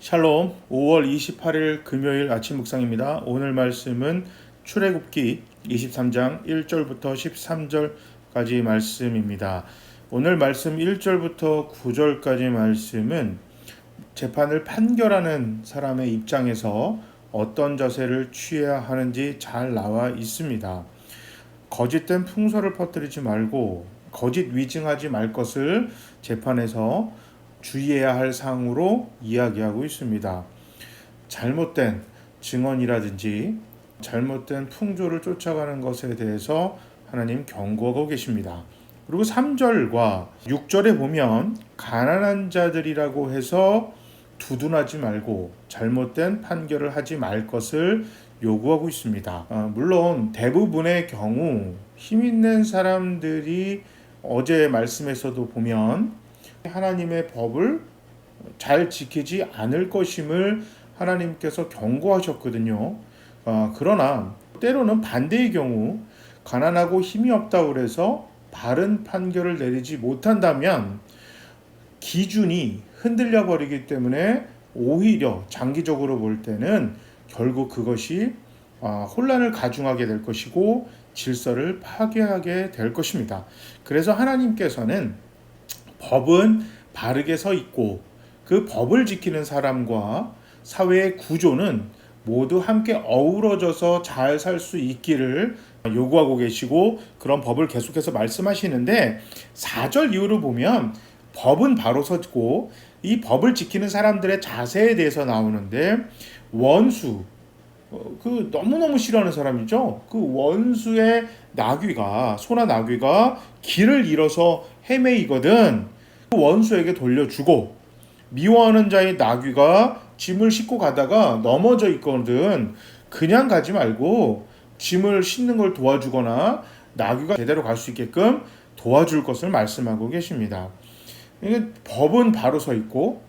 샬롬. 5월 28일 금요일 아침 묵상입니다. 오늘 말씀은 출애굽기 23장 1절부터 13절까지 말씀입니다. 오늘 말씀 1절부터 9절까지 말씀은 재판을 판결하는 사람의 입장에서 어떤 자세를 취해야 하는지 잘 나와 있습니다. 거짓된 풍설을 퍼뜨리지 말고 거짓 위증하지 말 것을 재판에서 주의해야 할 사항으로 이야기하고 있습니다. 잘못된 증언이라든지 잘못된 풍조를 쫓아가는 것에 대해서 하나님 경고하고 계십니다. 그리고 3절과 6절에 보면 가난한 자들이라고 해서 두둔하지 말고 잘못된 판결을 하지 말 것을 요구하고 있습니다. 물론 대부분의 경우 힘 있는 사람들이 어제 말씀에서도 보면 하나님의 법을 잘 지키지 않을 것임을 하나님께서 경고하셨거든요. 그러나 때로는 반대의 경우 가난하고 힘이 없다고 해서 바른 판결을 내리지 못한다면 기준이 흔들려 버리기 때문에 오히려 장기적으로 볼 때는 결국 그것이 혼란을 가중하게 될 것이고 질서를 파괴하게 될 것입니다. 그래서 하나님께서는 법은 바르게 서 있고 그 법을 지키는 사람과 사회의 구조는 모두 함께 어우러져서 잘 살 수 있기를 요구하고 계시고 그런 법을 계속해서 말씀하시는데 4절 이후로 보면 법은 바로 섰고 이 법을 지키는 사람들의 자세에 대해서 나오는데 원수, 그 너무너무 싫어하는 사람이죠. 그 원수의 소나 나귀가 길을 잃어서 헤매이거든 그 원수에게 돌려주고 미워하는 자의 나귀가 짐을 싣고 가다가 넘어져 있거든 그냥 가지 말고 짐을 싣는 걸 도와주거나 나귀가 제대로 갈 수 있게끔 도와줄 것을 말씀하고 계십니다. 법은 바로 서 있고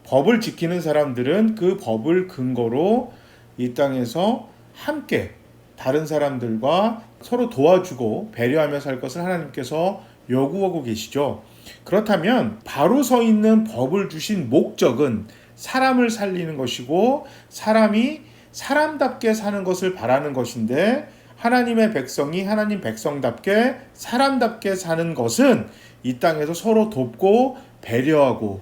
법을 지키는 사람들은 그 법을 근거로 이 땅에서 함께 다른 사람들과 서로 도와주고 배려하며 살 것을 하나님께서 요구하고 계시죠. 그렇다면 바로 서 있는 법을 주신 목적은 사람을 살리는 것이고 사람이 사람답게 사는 것을 바라는 것인데 하나님의 백성이 하나님 백성답게 사람답게 사는 것은 이 땅에서 서로 돕고 배려하고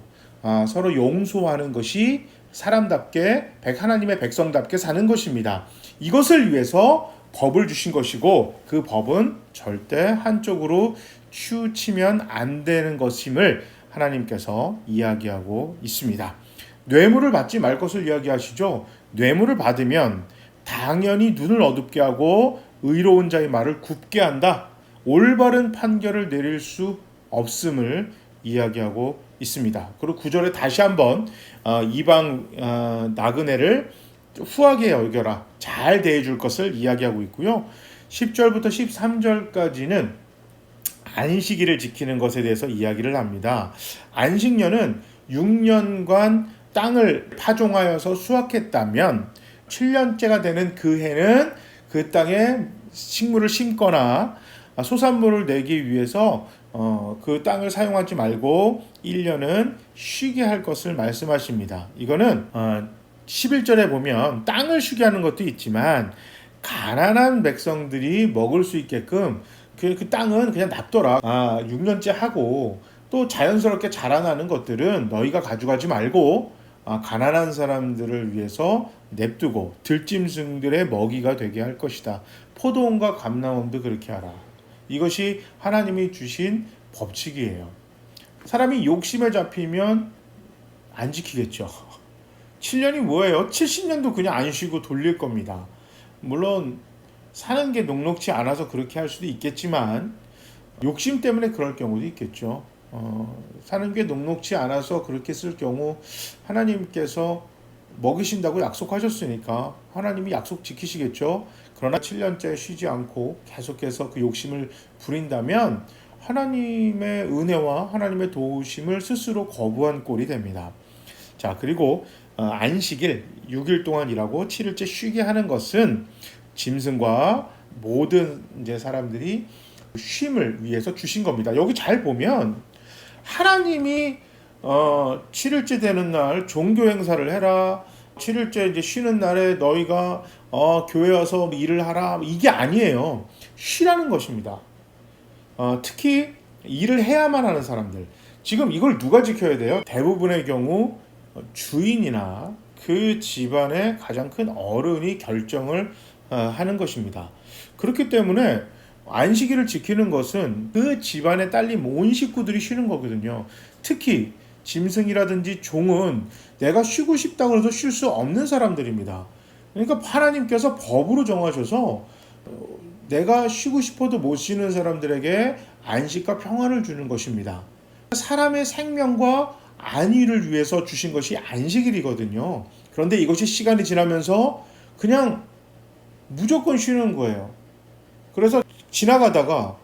서로 용서하는 것이 사람답게 하나님의 백성답게 사는 것입니다. 이것을 위해서 법을 주신 것이고 그 법은 절대 한쪽으로 치우치면 안 되는 것임을 하나님께서 이야기하고 있습니다. 뇌물을 받지 말 것을 이야기하시죠. 뇌물을 받으면 당연히 눈을 어둡게 하고 의로운 자의 말을 굽게 한다. 올바른 판결을 내릴 수 없음을 이야기하고 있습니다. 그리고 9절에 다시 한번 이방 나그네를 후하게 여겨라, 잘 대해줄 것을 이야기하고 있고요. 10절부터 13절까지는 안식일을 지키는 것에 대해서 이야기를 합니다. 안식년은 6년간 땅을 파종하여서 수확했다면 7년째가 되는 그 해는 그 땅에 식물을 심거나 소산물을 내기 위해서 그 땅을 사용하지 말고 1년은 쉬게 할 것을 말씀하십니다. 이거는 11절에 보면 땅을 쉬게 하는 것도 있지만 가난한 백성들이 먹을 수 있게끔 그 땅은 그냥 놔둬라. 6년째 하고 또 자연스럽게 자라나는 것들은 너희가 가져가지 말고 가난한 사람들을 위해서 냅두고 들짐승들의 먹이가 되게 할 것이다. 포도원과 감람원도 그렇게 하라. 이것이 하나님이 주신 법칙이에요. 사람이 욕심에 잡히면 안 지키겠죠. 7년이 뭐예요? 70년도 그냥 안 쉬고 돌릴 겁니다. 물론 사는 게 녹록지 않아서 그렇게 할 수도 있겠지만 욕심 때문에 그럴 경우도 있겠죠. 사는 게 녹록지 않아서 그렇게 쓸 경우 하나님께서 먹이신다고 약속하셨으니까 하나님이 약속 지키시겠죠. 그러나 7년째 쉬지 않고 계속해서 그 욕심을 부린다면 하나님의 은혜와 하나님의 도우심을 스스로 거부한 꼴이 됩니다. 자, 그리고 안식일 6일 동안 일하고 7일째 쉬게 하는 것은 짐승과 모든 이제 사람들이 쉼을 위해서 주신 겁니다. 여기 잘 보면 하나님이 7일째 되는 날 종교 행사를 해라. 7일째 이제 쉬는 날에 너희가 교회 와서 일을 하라. 이게 아니에요. 쉬라는 것입니다. 특히 일을 해야만 하는 사람들. 지금 이걸 누가 지켜야 돼요? 대부분의 경우 주인이나 그 집안의 가장 큰 어른이 결정을 하는 것입니다. 그렇기 때문에 안식일을 지키는 것은 그 집안에 딸린 온 식구들이 쉬는 거거든요. 특히 짐승이라든지 종은 내가 쉬고 싶다고 해서 쉴 수 없는 사람들입니다. 그러니까 하나님께서 법으로 정하셔서 내가 쉬고 싶어도 못 쉬는 사람들에게 안식과 평안을 주는 것입니다. 사람의 생명과 안위를 위해서 주신 것이 안식일이거든요. 그런데 이것이 시간이 지나면서 그냥 무조건 쉬는 거예요. 그래서 지나가다가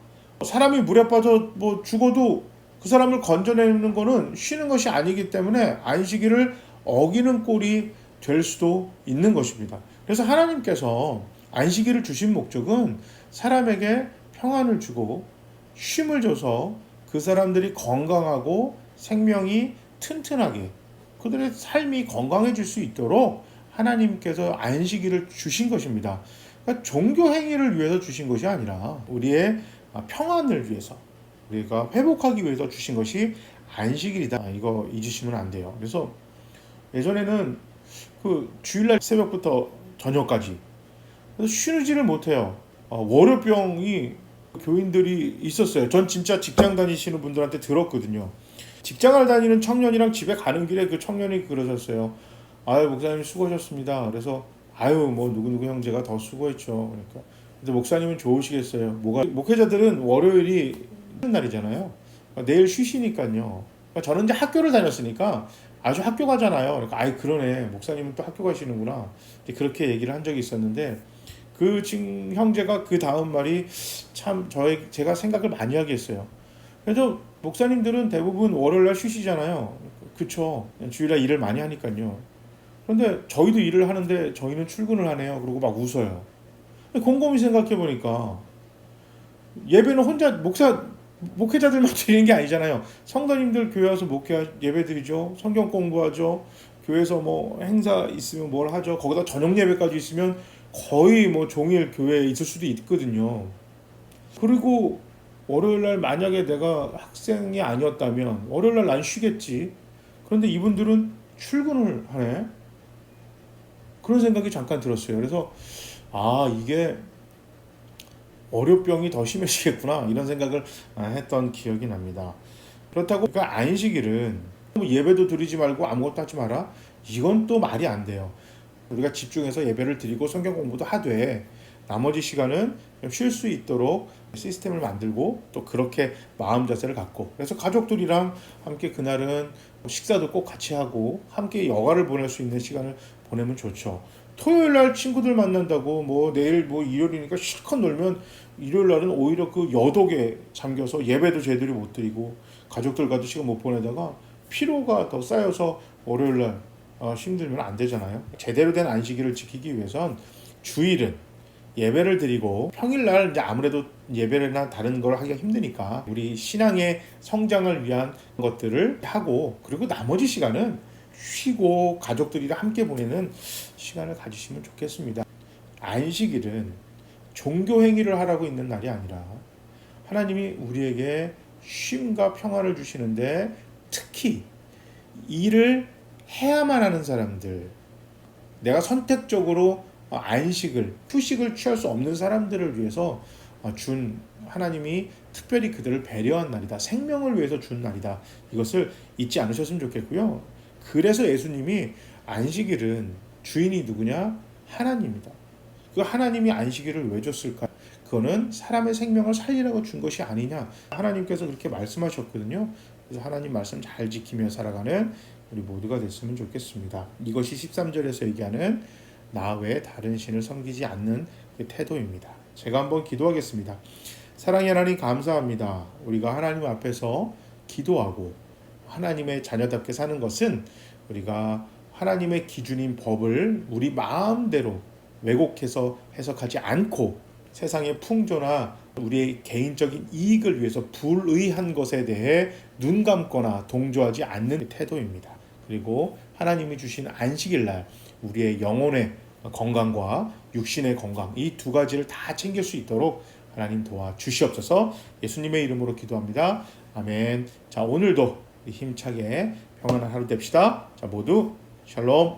사람이 물에 빠져 죽어도 그 사람을 건져내는 거는 쉬는 것이 아니기 때문에 안식일을 어기는 꼴이 될 수도 있는 것입니다. 그래서 하나님께서 안식일을 주신 목적은 사람에게 평안을 주고 쉼을 줘서 그 사람들이 건강하고 생명이 튼튼하게 그들의 삶이 건강해질 수 있도록 하나님께서 안식일을 주신 것입니다. 그러니까 종교 행위를 위해서 주신 것이 아니라 우리의 평안을 위해서 우리가 회복하기 위해서 주신 것이 안식일이다. 이거 잊으시면 안 돼요. 그래서 예전에는 그 주일날 새벽부터 저녁까지 쉬지를 못해요. 월요병이 교인들이 있었어요. 전 진짜 직장 다니시는 분들한테 들었거든요. 직장을 다니는 청년이랑 집에 가는 길에 그 청년이 그러셨어요. 아유 목사님 수고하셨습니다. 그래서 아유 뭐 누구 형제가 더 수고했죠. 그러니까 근데 목사님은 좋으시겠어요. 목회자들은 월요일이 쉬는 날이잖아요. 내일 쉬시니까요. 저는 이제 학교를 다녔으니까 아주 학교 가잖아요. 그러니까 아이 그러네. 목사님은 또 학교 가시는구나. 그렇게 얘기를 한 적이 있었는데 그 형제가 그 다음 말이 참 제가 생각을 많이 하게 했어요. 그래도 목사님들은 대부분 월요일날 쉬시잖아요. 그쵸? 주일날 일을 많이 하니까요. 그런데 저희도 일을 하는데 저희는 출근을 하네요. 그러고 막 웃어요. 곰곰이 생각해 보니까 예배는 혼자 목회자들만 드리는 게 아니잖아요. 성도님들 교회 와서 예배 드리죠. 성경 공부하죠. 교회에서 뭐 행사 있으면 뭘 하죠. 거기다 저녁 예배까지 있으면 거의 뭐 종일 교회에 있을 수도 있거든요. 그리고 월요일날 만약에 내가 학생이 아니었다면 월요일날 난 쉬겠지. 그런데 이분들은 출근을 하네. 그런 생각이 잠깐 들었어요. 그래서 이게 월요병이 더 심해지겠구나 이런 생각을 했던 기억이 납니다. 그렇다고 그 안식일은 예배도 드리지 말고 아무것도 하지 마라. 이건 또 말이 안 돼요. 우리가 집중해서 예배를 드리고 성경 공부도 하되 나머지 시간은 쉴 수 있도록 시스템을 만들고 또 그렇게 마음 자세를 갖고 그래서 가족들이랑 함께 그날은 식사도 꼭 같이 하고 함께 여가를 보낼 수 있는 시간을 보내면 좋죠. 토요일 날 친구들 만난다고 내일 일요일이니까 실컷 놀면 일요일 날은 오히려 그 여독에 잠겨서 예배도 제대로 못 드리고 가족들과도 시간 못 보내다가 피로가 더 쌓여서 월요일 날 힘들면 안 되잖아요. 제대로 된 안식일을 지키기 위해선 주일은 예배를 드리고 평일날 이제 아무래도 예배나 다른 걸 하기가 힘드니까 우리 신앙의 성장을 위한 것들을 하고 그리고 나머지 시간은 쉬고 가족들이랑 함께 보내는 시간을 가지시면 좋겠습니다. 안식일은 종교 행위를 하라고 있는 날이 아니라 하나님이 우리에게 쉼과 평안을 주시는데 특히 일을 해야만 하는 사람들 내가 선택적으로 안식을, 휴식을 취할 수 없는 사람들을 위해서 준 하나님이 특별히 그들을 배려한 날이다. 생명을 위해서 준 날이다. 이것을 잊지 않으셨으면 좋겠고요. 그래서 예수님이 안식일은 주인이 누구냐? 하나님이다. 그 하나님이 안식일을 왜 줬을까? 그거는 사람의 생명을 살리라고 준 것이 아니냐. 하나님께서 그렇게 말씀하셨거든요. 그래서 하나님 말씀 잘 지키며 살아가는 우리 모두가 됐으면 좋겠습니다. 이것이 13절에서 얘기하는 나 외에 다른 신을 섬기지 않는 그 태도입니다. 제가 한번 기도하겠습니다. 사랑의 하나님 감사합니다. 우리가 하나님 앞에서 기도하고 하나님의 자녀답게 사는 것은 우리가 하나님의 기준인 법을 우리 마음대로 왜곡해서 해석하지 않고 세상의 풍조나 우리의 개인적인 이익을 위해서 불의한 것에 대해 눈 감거나 동조하지 않는 태도입니다. 그리고 하나님이 주신 안식일 날 우리의 영혼의 건강과 육신의 건강 이 두 가지를 다 챙길 수 있도록 하나님 도와주시옵소서. 예수님의 이름으로 기도합니다. 아멘. 자, 오늘도 힘차게 평안한 하루 됩시다. 자, 모두 샬롬.